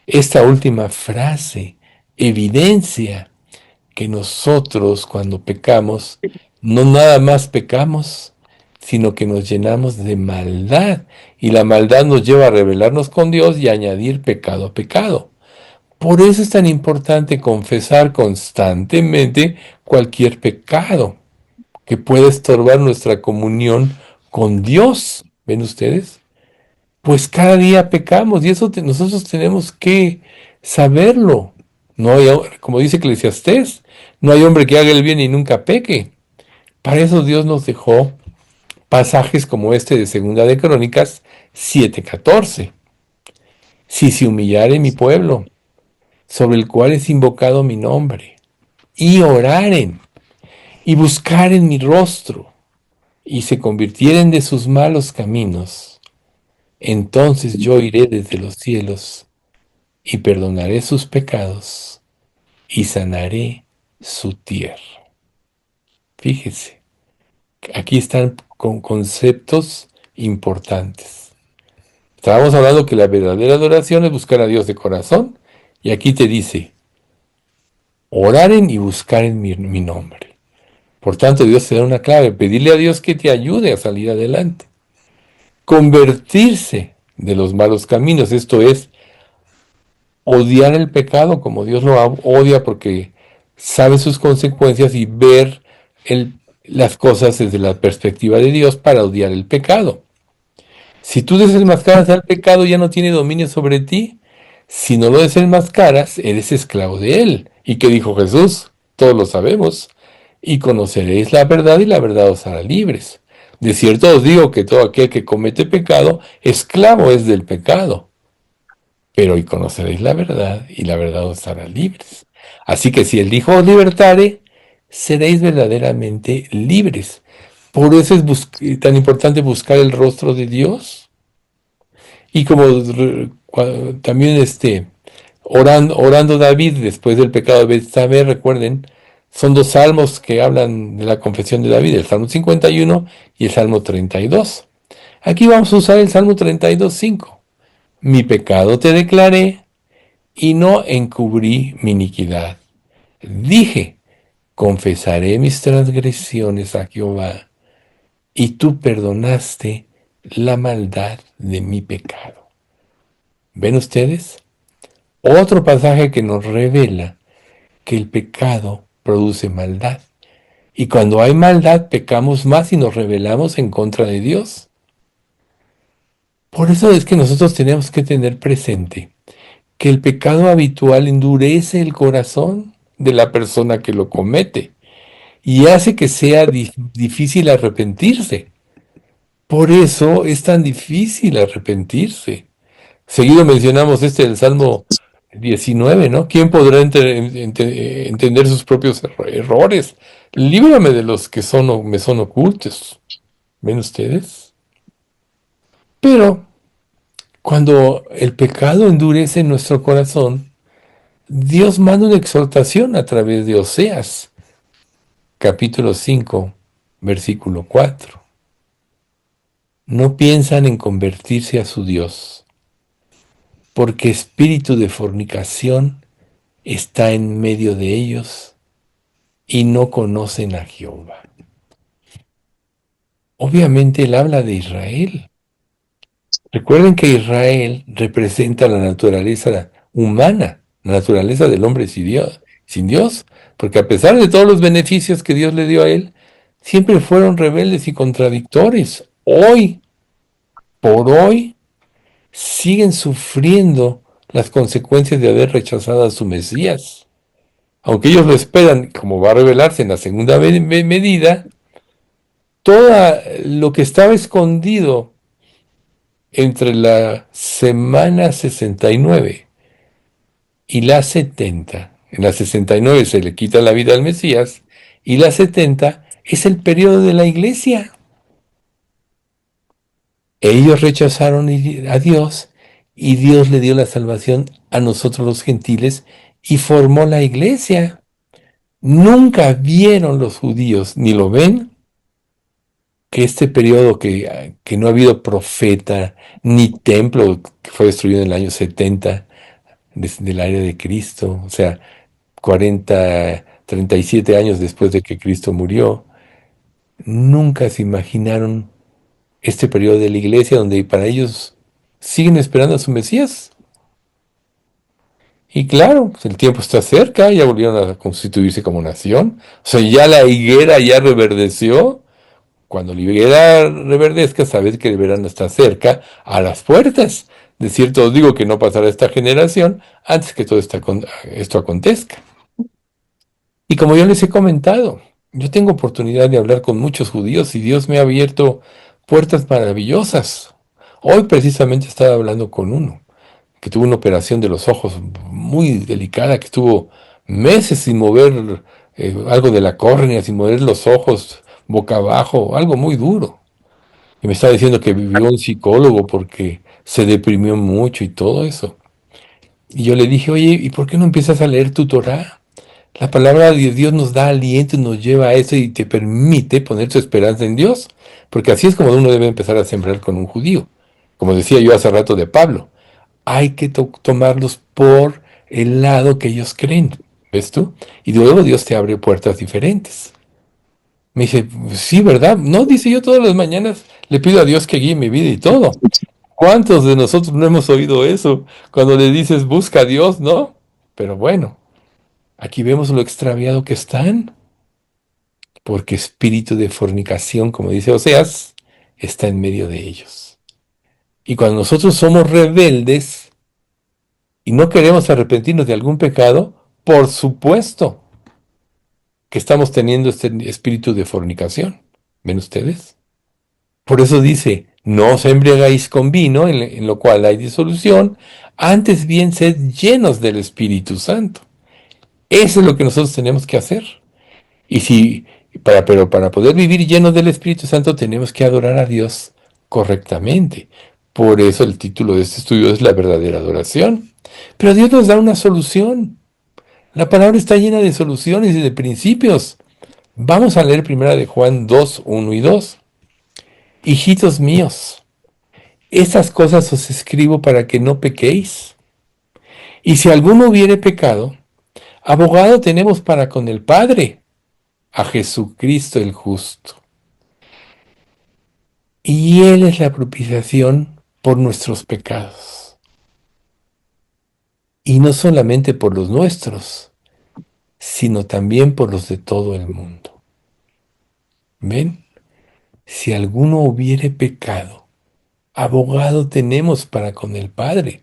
Esta última frase evidencia que nosotros cuando pecamos, no nada más pecamos, sino que nos llenamos de maldad. Y la maldad nos lleva a rebelarnos con Dios y a añadir pecado a pecado. Por eso es tan importante confesar constantemente cualquier pecado que pueda estorbar nuestra comunión con Dios. ¿Ven ustedes? Pues cada día pecamos y eso nosotros tenemos que saberlo. No hay, como dice Eclesiastés, no hay hombre que haga el bien y nunca peque. Para eso Dios nos dejó pasajes como este de Segunda de Crónicas 7:14. Si se humillare mi pueblo, sobre el cual es invocado mi nombre, y oraren, y buscaren mi rostro, y se convirtieren de sus malos caminos, entonces yo iré desde los cielos, y perdonaré sus pecados, y sanaré su tierra. Fíjese, aquí están con conceptos importantes. Estábamos hablando que la verdadera adoración es buscar a Dios de corazón, y aquí te dice, oraren y buscaren mi nombre. Por tanto, Dios te da una clave, pedirle a Dios que te ayude a salir adelante. Convertirse de los malos caminos, esto es, odiar el pecado como Dios lo odia porque sabe sus consecuencias y ver las cosas desde la perspectiva de Dios para odiar el pecado. Si tú desenmascaras al pecado ya no tiene dominio sobre ti. Si no lo desenmascaras, eres esclavo de él. ¿Y qué dijo Jesús? Todos lo sabemos. Y conoceréis la verdad y la verdad os hará libres. De cierto os digo que todo aquel que comete pecado, esclavo es del pecado. Pero hoy conoceréis la verdad y la verdad os hará libres. Así que si el Hijo os libertare, seréis verdaderamente libres. Por eso es tan importante buscar el rostro de Dios. Y como también orando David después del pecado de Betsabé, recuerden, son dos salmos que hablan de la confesión de David, el Salmo 51 y el Salmo 32. Aquí vamos a usar el Salmo 32:5. Mi pecado te declaré y no encubrí mi iniquidad. Dije, confesaré mis transgresiones a Jehová, y tú perdonaste la maldad de mi pecado. ¿Ven ustedes? Otro pasaje que nos revela que el pecado produce maldad. Y cuando hay maldad, pecamos más y nos rebelamos en contra de Dios. Por eso es que nosotros tenemos que tener presente que el pecado habitual endurece el corazón de la persona que lo comete y hace que sea difícil arrepentirse. Por eso es tan difícil arrepentirse. Seguido mencionamos del Salmo 19, ¿no? ¿Quién podrá entender sus propios errores? Líbrame de los que me son ocultos. ¿Ven ustedes? Pero cuando el pecado endurece nuestro corazón, Dios manda una exhortación a través de Oseas, capítulo 5, versículo 4. No piensan en convertirse a su Dios, porque espíritu de fornicación está en medio de ellos y no conocen a Jehová. Obviamente él habla de Israel. Recuerden que Israel representa la naturaleza humana, la naturaleza del hombre sin Dios, porque a pesar de todos los beneficios que Dios le dio a él, siempre fueron rebeldes y contradictores. Hoy, por hoy, siguen sufriendo las consecuencias de haber rechazado a su Mesías. Aunque ellos lo esperan, como va a revelarse en la segunda medida, todo lo que estaba escondido entre la semana 69 y la 70. En la 69 se le quita la vida al Mesías y la 70 es el periodo de la iglesia. Ellos rechazaron a Dios y Dios le dio la salvación a nosotros los gentiles y formó la iglesia. Nunca vieron los judíos, ni lo ven, que este periodo que no ha habido profeta ni templo, que fue destruido en el año 70 desde la era de Cristo, o sea, 37 años después de que Cristo murió, nunca se imaginaron este periodo de la iglesia donde para ellos siguen esperando a su Mesías. Y claro, pues el tiempo está cerca, ya volvieron a constituirse como nación. O sea, ya la higuera ya reverdeció. Cuando la higuera reverdezca, sabes que el verano está cerca, a las puertas. De cierto os digo que no pasará esta generación antes que todo esto acontezca. Y como yo les he comentado, yo tengo oportunidad de hablar con muchos judíos y Dios me ha abierto puertas maravillosas. Hoy precisamente estaba hablando con uno que tuvo una operación de los ojos muy delicada, que estuvo meses sin mover algo de la córnea, sin mover los ojos boca abajo, algo muy duro. Y me estaba diciendo que vivió un psicólogo porque se deprimió mucho y todo eso. Y yo le dije, oye, ¿y por qué no empiezas a leer tu Torah? La palabra de Dios nos da aliento y nos lleva a eso y te permite poner tu esperanza en Dios. Porque así es como uno debe empezar a sembrar con un judío. Como decía yo hace rato de Pablo, hay que tomarlos por el lado que ellos creen. ¿Ves tú? Y luego Dios te abre puertas diferentes. Me dice, sí, ¿verdad? No, dice yo todas las mañanas le pido a Dios que guíe mi vida y todo. ¿Cuántos de nosotros no hemos oído eso? Cuando le dices, busca a Dios, ¿no? Pero bueno, aquí vemos lo extraviado que están, porque espíritu de fornicación, como dice Oseas, está en medio de ellos. Y cuando nosotros somos rebeldes y no queremos arrepentirnos de algún pecado, por supuesto que estamos teniendo este espíritu de fornicación. ¿Ven ustedes? Por eso dice, no os embriagáis con vino, en lo cual hay disolución, antes bien sed llenos del Espíritu Santo. Eso es lo que nosotros tenemos que hacer. Y si, pero para poder vivir llenos del Espíritu Santo tenemos que adorar a Dios correctamente. Por eso el título de este estudio es la verdadera adoración. Pero Dios nos da una solución. La palabra está llena de soluciones y de principios. Vamos a leer primera de Juan 2, 1 y 2. Hijitos míos, estas cosas os escribo para que no pequéis. Y si alguno hubiere pecado, abogado tenemos para con el Padre, a Jesucristo el justo. Y Él es la propiciación por nuestros pecados. Y no solamente por los nuestros, sino también por los de todo el mundo. ¿Ven? Si alguno hubiere pecado, abogado tenemos para con el Padre.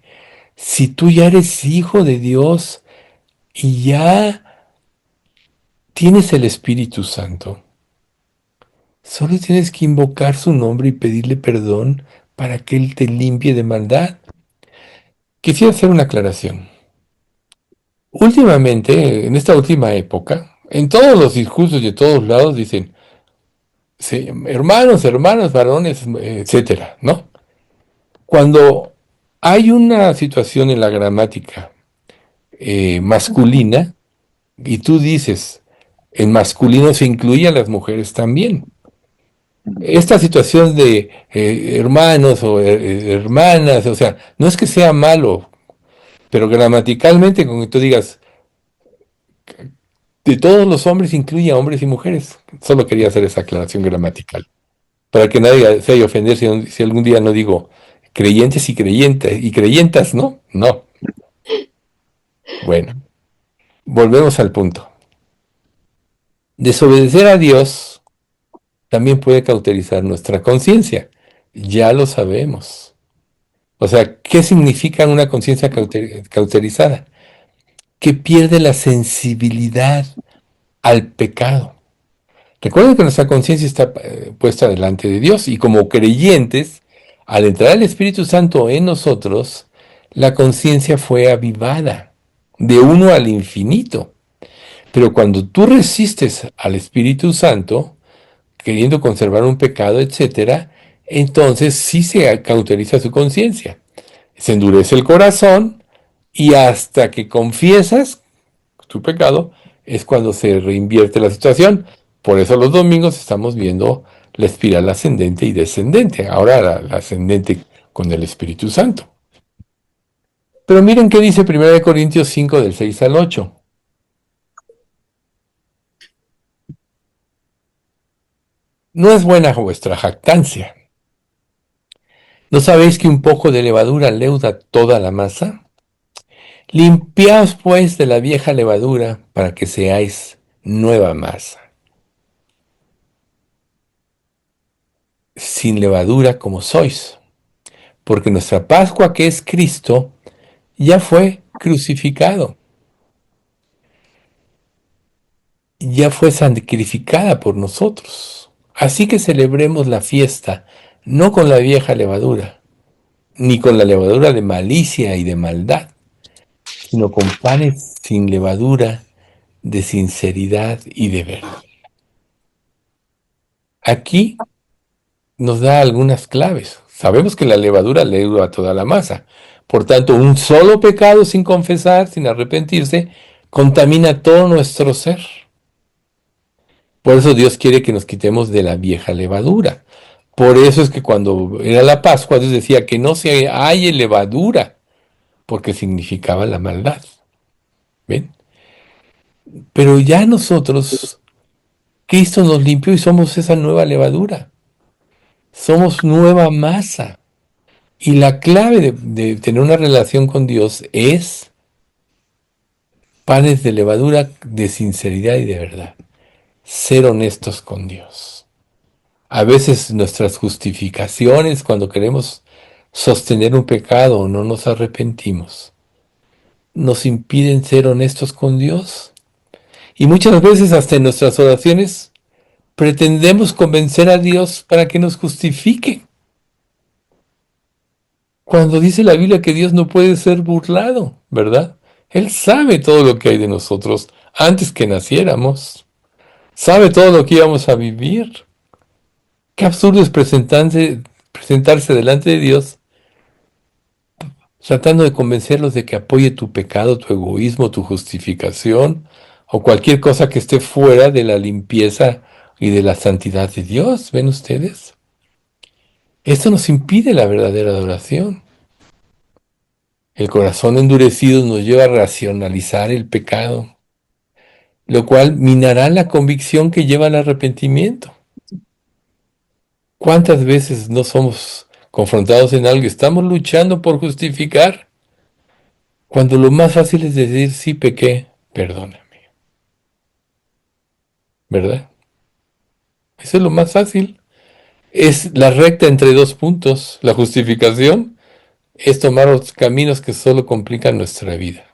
Si tú ya eres hijo de Dios y ya tienes el Espíritu Santo, solo tienes que invocar su nombre y pedirle perdón para que Él te limpie de maldad. Quisiera hacer una aclaración. Últimamente, en esta última época, en todos los discursos de todos lados dicen, sí, hermanos, hermanas, varones, etcétera, ¿no? Cuando hay una situación en la gramática masculina y tú dices, en masculino se incluye a las mujeres también. Esta situación de hermanos o hermanas, o sea, no es que sea malo, pero gramaticalmente, como que tú digas, de todos los hombres incluye a hombres y mujeres. Solo quería hacer esa aclaración gramatical, para que nadie se haya ofender si algún día no digo creyentes y creyentes y creyentas, ¿no? No. Bueno, volvemos al punto. Desobedecer a Dios también puede cauterizar nuestra conciencia. Ya lo sabemos. O sea, ¿qué significa una conciencia cauterizada? Que pierde la sensibilidad al pecado. Recuerden que nuestra conciencia está puesta delante de Dios y como creyentes Al entrar el Espíritu Santo en nosotros, la conciencia fue avivada de uno al infinito. Pero cuando tú resistes al Espíritu Santo, queriendo conservar un pecado, etcétera, entonces sí se cauteriza su conciencia. Se endurece el corazón y hasta que confiesas tu pecado es cuando se reinvierte la situación. Por eso los domingos estamos viendo la espiral ascendente y descendente. Ahora la ascendente con el Espíritu Santo. Pero miren qué dice 1 Corintios 5 del 6 al 8. No es buena vuestra jactancia. ¿No sabéis que un poco de levadura leuda toda la masa? Limpiaos pues de la vieja levadura para que seáis nueva masa, sin levadura como sois, porque nuestra Pascua, que es Cristo, ya fue crucificado, ya fue sacrificada por nosotros. Así que celebremos la fiesta, no con la vieja levadura, ni con la levadura de malicia y de maldad, sino con panes sin levadura, de sinceridad y de verdad. Aquí nos da algunas claves. Sabemos que la levadura leuda a toda la masa. Por tanto, un solo pecado sin confesar, sin arrepentirse, contamina todo nuestro ser. Por eso Dios quiere que nos quitemos de la vieja levadura. Por eso es que cuando era la Pascua, Dios decía que no se halle levadura, porque significaba la maldad. ¿Ven? Pero ya nosotros, Cristo nos limpió y somos esa nueva levadura. Somos nueva masa. Y la clave de tener una relación con Dios es panes de levadura de sinceridad y de verdad. Ser honestos con Dios. A veces nuestras justificaciones cuando queremos sostener un pecado o no nos arrepentimos, nos impiden ser honestos con Dios. Y muchas veces hasta en nuestras oraciones pretendemos convencer a Dios para que nos justifique. Cuando dice la Biblia que Dios no puede ser burlado, ¿verdad? Él sabe todo lo que hay de nosotros antes que naciéramos. Sabe todo lo que íbamos a vivir. Qué absurdo es presentarse delante de Dios tratando de convencerlos de que apoye tu pecado, tu egoísmo, tu justificación o cualquier cosa que esté fuera de la limpieza y de la santidad de Dios. ¿Ven ustedes? Esto nos impide la verdadera adoración. El corazón endurecido nos lleva a racionalizar el pecado, lo cual minará la convicción que lleva al arrepentimiento. ¿Cuántas veces no somos confrontados en algo y estamos luchando por justificar cuando lo más fácil es decir, sí pequé, perdóname, ¿verdad? Eso es lo más fácil. Es la recta entre dos puntos. La justificación es tomar los caminos que solo complican nuestra vida.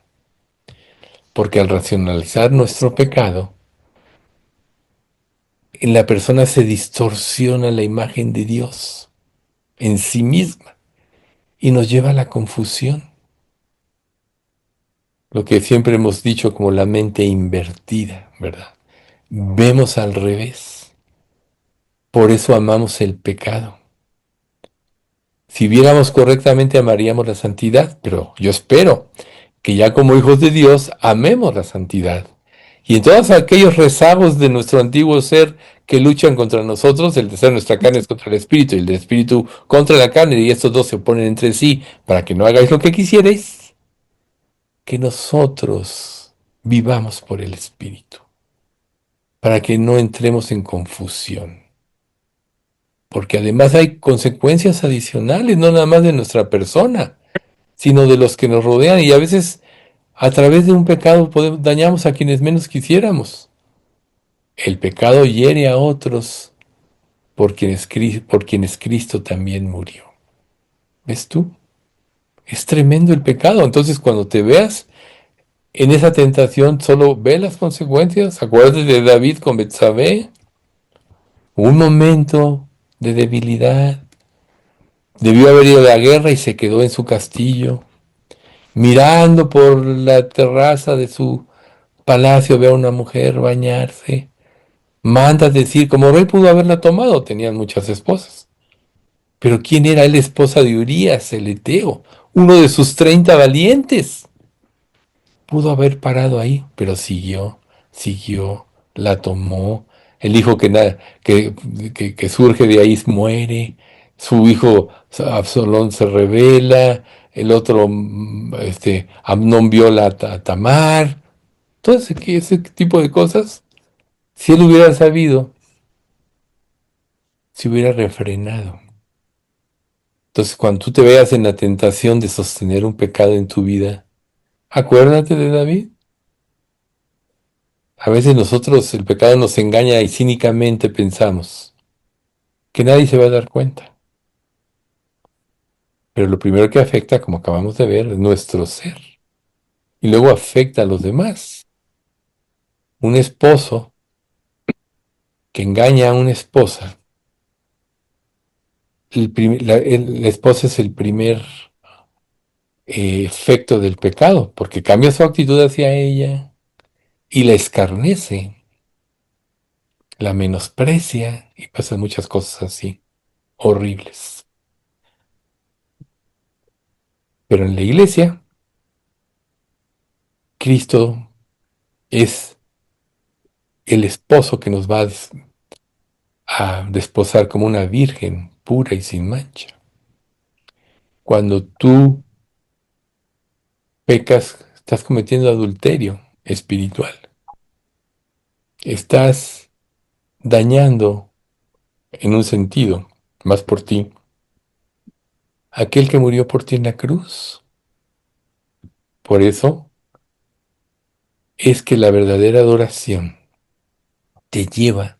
Porque al racionalizar nuestro pecado, en la persona se distorsiona la imagen de Dios en sí misma y nos lleva a la confusión. Lo que siempre hemos dicho como la mente invertida, ¿verdad? Vemos al revés. Por eso amamos el pecado. Si viéramos correctamente amaríamos la santidad, pero yo espero que ya como hijos de Dios amemos la santidad. Y en todos aquellos rezagos de nuestro antiguo ser que luchan contra nosotros, el deseo de nuestra carne es contra el espíritu y el del espíritu contra la carne, y estos dos se oponen entre sí para que no hagáis lo que quisierais, que nosotros vivamos por el espíritu, para que no entremos en confusión. Porque además hay consecuencias adicionales, no nada más de nuestra persona, sino de los que nos rodean, y a veces a través de un pecado dañamos a quienes menos quisiéramos. El pecado hiere a otros por quienes Cristo también murió. ¿Ves tú? Es tremendo el pecado. Entonces, cuando te veas en esa tentación, solo ve las consecuencias. Acuérdate de David con Betsabé. Un momento de debilidad. Debió haber ido a la guerra y se quedó en su castillo, mirando por la terraza de su palacio, ve a una mujer bañarse. Manda decir, como rey pudo haberla tomado, tenían muchas esposas. Pero ¿quién era él, esposa de Urías, el eteo? Uno de sus 30 valientes. Pudo haber parado ahí, pero siguió, siguió, la tomó. El hijo que surge de ahí muere. Su hijo Absalón se rebela. El otro, Amnón viola a Tamar. Todo ese tipo de cosas. Si él hubiera sabido, se hubiera refrenado. Entonces, cuando tú te veas en la tentación de sostener un pecado en tu vida, acuérdate de David. A veces nosotros el pecado nos engaña y cínicamente pensamos que nadie se va a dar cuenta. Pero lo primero que afecta, como acabamos de ver, es nuestro ser. Y luego afecta a los demás. Un esposo que engaña a una esposa, la esposa es el primer efecto del pecado, porque cambia su actitud hacia ella y la escarnece, la menosprecia y pasan muchas cosas así, horribles. Pero en la iglesia, Cristo es el esposo que nos va a desposar como una virgen pura y sin mancha. Cuando tú pecas, estás cometiendo adulterio espiritual. Estás dañando, en un sentido, más por ti, aquel que murió por ti en la cruz. Por eso es que la verdadera adoración te lleva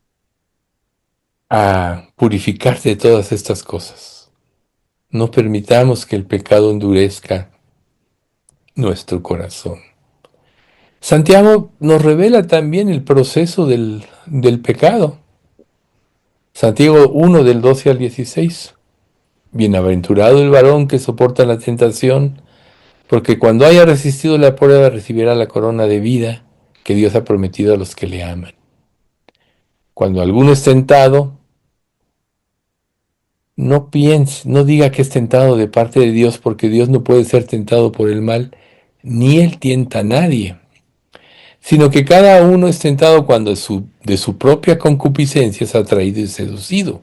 a purificarte de todas estas cosas. No permitamos que el pecado endurezca nuestro corazón. Santiago nos revela también el proceso del pecado. Santiago 1 del 12 al 16. Bienaventurado el varón que soporta la tentación, porque cuando haya resistido la prueba recibirá la corona de vida que Dios ha prometido a los que le aman. Cuando alguno es tentado, no piense, no diga que es tentado de parte de Dios, porque Dios no puede ser tentado por el mal, ni él tienta a nadie, sino que cada uno es tentado cuando de su propia concupiscencia es atraído y seducido.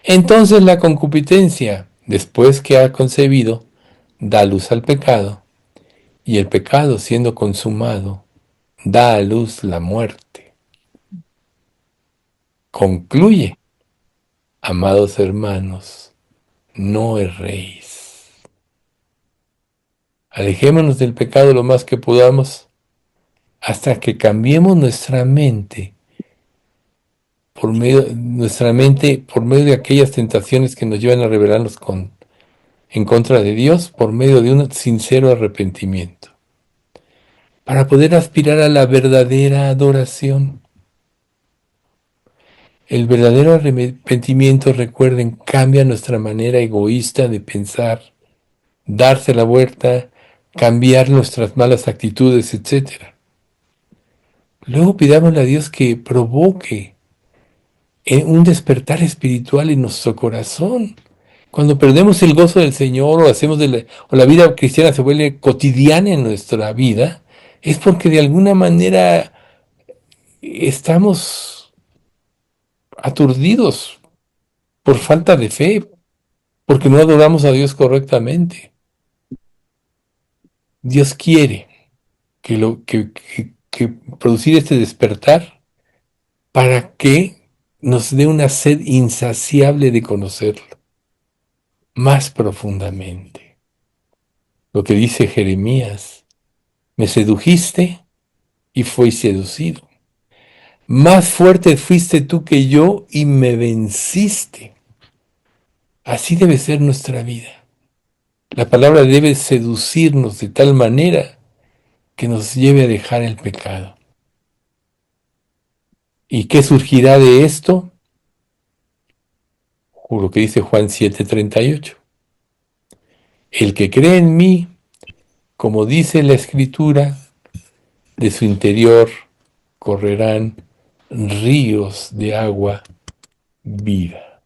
Entonces la concupiscencia, después que ha concebido, da luz al pecado, y el pecado, siendo consumado, da a luz la muerte. Concluye, amados hermanos, no erréis. Alejémonos del pecado lo más que podamos hasta que cambiemos nuestra mente por medio de aquellas tentaciones que nos llevan a rebelarnos en contra de Dios, por medio de un sincero arrepentimiento, para poder aspirar a la verdadera adoración. El verdadero arrepentimiento, recuerden, cambia nuestra manera egoísta de pensar, darse la vuelta, cambiar nuestras malas actitudes, etc. Luego pidámosle a Dios que provoque un despertar espiritual en nuestro corazón. Cuando perdemos el gozo del Señor o la vida cristiana se vuelve cotidiana en nuestra vida, es porque de alguna manera estamos aturdidos por falta de fe, porque no adoramos a Dios correctamente. Dios quiere que producir este despertar para que nos dé una sed insaciable de conocerlo más profundamente. Lo que dice Jeremías, me sedujiste y fui seducido. Más fuerte fuiste tú que yo y me venciste. Así debe ser nuestra vida. La palabra debe seducirnos de tal manera que nos lleve a dejar el pecado. ¿Y qué surgirá de esto? lo que dice Juan 7:38. El que cree en mí, como dice la Escritura, de su interior correrán ríos de agua viva.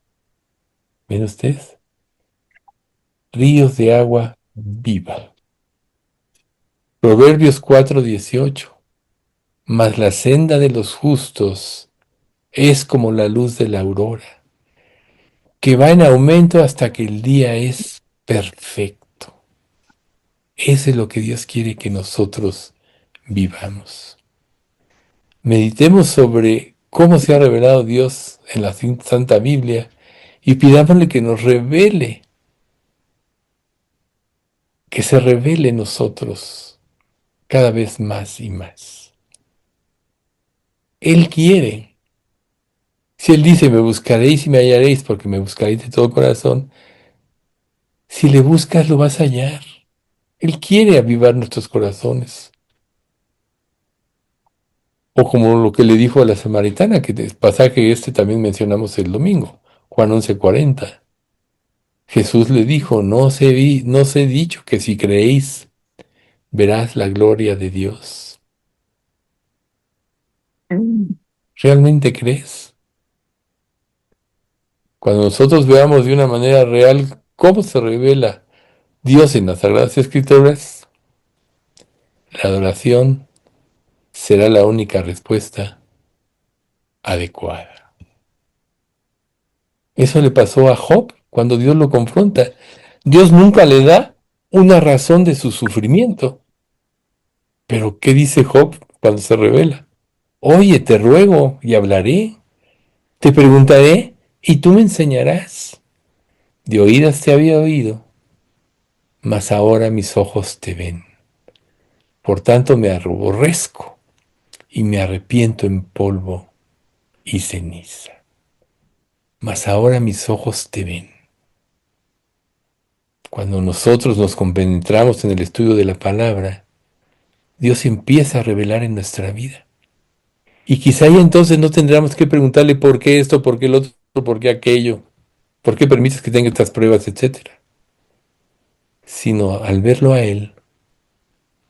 ¿Ven ustedes? Ríos de agua viva. Proverbios 4:18. Mas la senda de los justos es como la luz de la aurora, que va en aumento hasta que el día es perfecto. Eso es lo que Dios quiere que nosotros vivamos. Meditemos sobre cómo se ha revelado Dios en la Santa Biblia y pidámosle que nos revele, que se revele en nosotros cada vez más y más. Él quiere. Si Él dice, me buscaréis y me hallaréis, porque me buscaréis de todo corazón, si le buscas lo vas a hallar. Él quiere avivar nuestros corazones. O como lo que le dijo a la samaritana, que es pasaje este también mencionamos el domingo, Juan 11:40. Jesús le dijo, no os he dicho que si creéis, verás la gloria de Dios. ¿Realmente crees? Cuando nosotros veamos de una manera real cómo se revela Dios en las Sagradas Escrituras, la adoración será la única respuesta adecuada. Eso le pasó a Job cuando Dios lo confronta. Dios nunca le da una razón de su sufrimiento. Pero ¿qué dice Job cuando se revela? Oye, te ruego y hablaré. Te preguntaré y tú me enseñarás. De oídas te había oído, mas ahora mis ojos te ven. Por tanto me aborrezco y me arrepiento en polvo y ceniza. Mas ahora mis ojos te ven. Cuando nosotros nos compenetramos en el estudio de la palabra, Dios empieza a revelar en nuestra vida. Y quizá ya entonces no tendríamos que preguntarle por qué esto, por qué el otro, por qué aquello, por qué permites que tenga estas pruebas, etcétera. Sino al verlo a Él,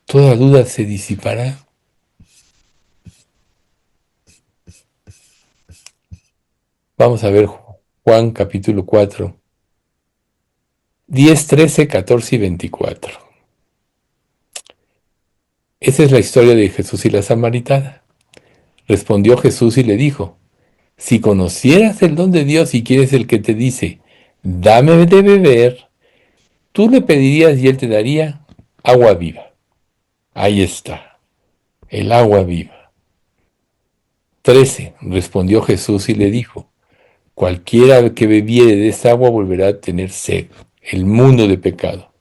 toda duda se disipará. Vamos a ver Juan capítulo 4, 10, 13, 14 y 24. Esa es la historia de Jesús y la samaritana. Respondió Jesús y le dijo, si conocieras el don de Dios y quién es el que te dice, dame de beber, tú le pedirías y él te daría agua viva. Ahí está, el agua viva. 13. Respondió Jesús y le dijo, cualquiera que bebiere de esa agua volverá a tener sed, el mundo de pecado.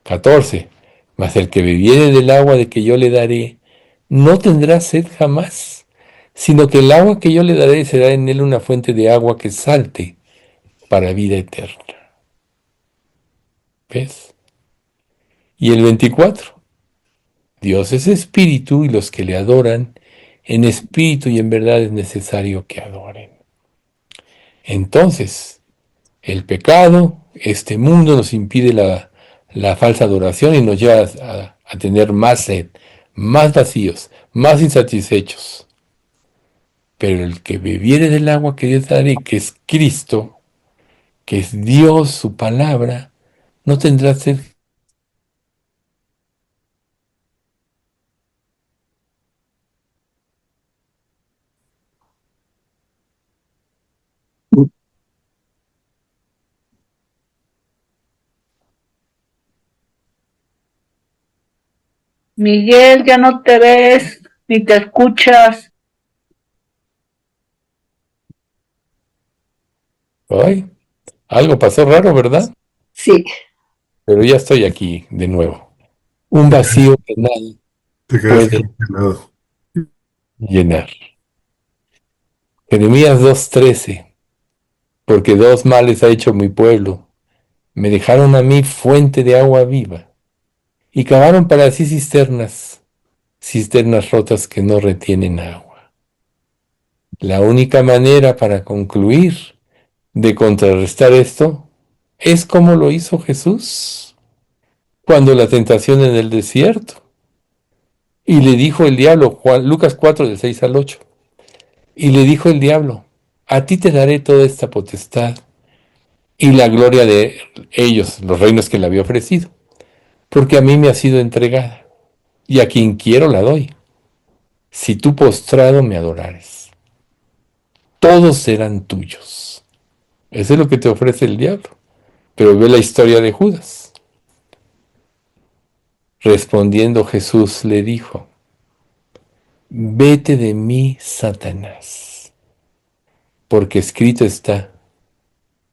14. Mas el que bebiere del agua de que yo le daré, no tendrá sed jamás, sino que el agua que yo le daré será en él una fuente de agua que salte para vida eterna. ¿Ves? Y el 24. Dios es espíritu y los que le adoran, en espíritu y en verdad es necesario que adoren. Entonces, el pecado, este mundo nos impide la falsa adoración y nos lleva a tener más sed, más vacíos, más insatisfechos. Pero el que bebiere del agua que Dios daré, que es Cristo, que es Dios, su palabra, no tendrá sed. Miguel, ya no te ves ni te escuchas. Ay, algo pasó raro, ¿verdad? Sí. Pero ya estoy aquí de nuevo. Un Te vacío quedaste, que nadie te quedaste puede congelado. llenar. Jeremías 2:13. Porque dos males ha hecho mi pueblo. Me dejaron a mí fuente de agua viva y cavaron para sí cisternas, cisternas rotas que no retienen agua. La única manera para concluir de contrarrestar esto es como lo hizo Jesús cuando la tentación en el desierto. Y le dijo el diablo, Lucas 4, del 6 al 8, y le dijo el diablo, a ti te daré toda esta potestad y la gloria de ellos, los reinos que le había ofrecido, porque a mí me ha sido entregada, y a quien quiero la doy, si tú postrado me adorares. Todos serán tuyos. Eso es lo que te ofrece el diablo. Pero ve la historia de Judas. Respondiendo Jesús le dijo, vete de mí, Satanás, porque escrito está,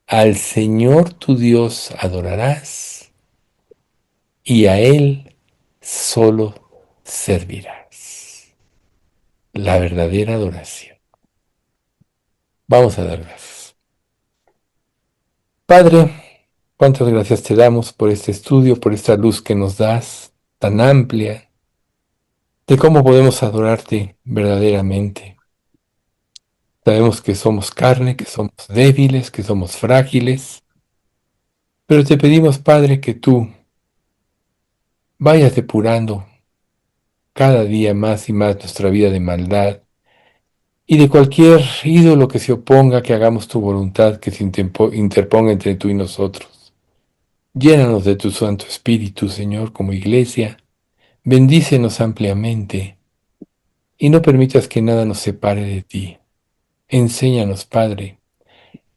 al Señor tu Dios adorarás y a Él solo servirás. La verdadera adoración. Vamos a dar gracias. Padre, cuántas gracias te damos por este estudio, por esta luz que nos das tan amplia, de cómo podemos adorarte verdaderamente. Sabemos que somos carne, que somos débiles, que somos frágiles, pero te pedimos, Padre, que tú vayas depurando cada día más y más nuestra vida de maldad y de cualquier ídolo que se oponga, que hagamos tu voluntad, que se interponga entre tú y nosotros. Llénanos de tu Santo Espíritu, Señor, como iglesia. Bendícenos ampliamente y no permitas que nada nos separe de ti. Enséñanos, Padre,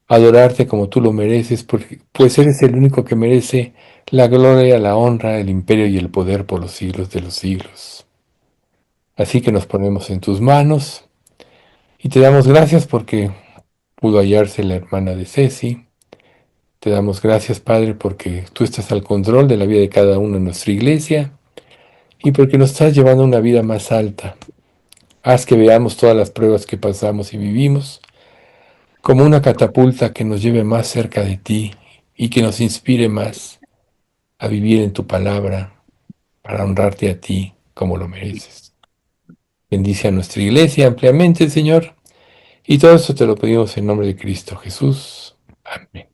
a adorarte como tú lo mereces, porque, pues eres el único que merece la gloria, la honra, el imperio y el poder por los siglos de los siglos. Así que nos ponemos en tus manos y te damos gracias porque pudo hallarse la hermana de Ceci. Te damos gracias, Padre, porque tú estás al control de la vida de cada uno en nuestra iglesia y porque nos estás llevando a una vida más alta. Haz que veamos todas las pruebas que pasamos y vivimos como una catapulta que nos lleve más cerca de ti y que nos inspire más a vivir en tu palabra para honrarte a ti como lo mereces. Bendice a nuestra iglesia ampliamente, Señor, y todo esto te lo pedimos en nombre de Cristo Jesús. Amén.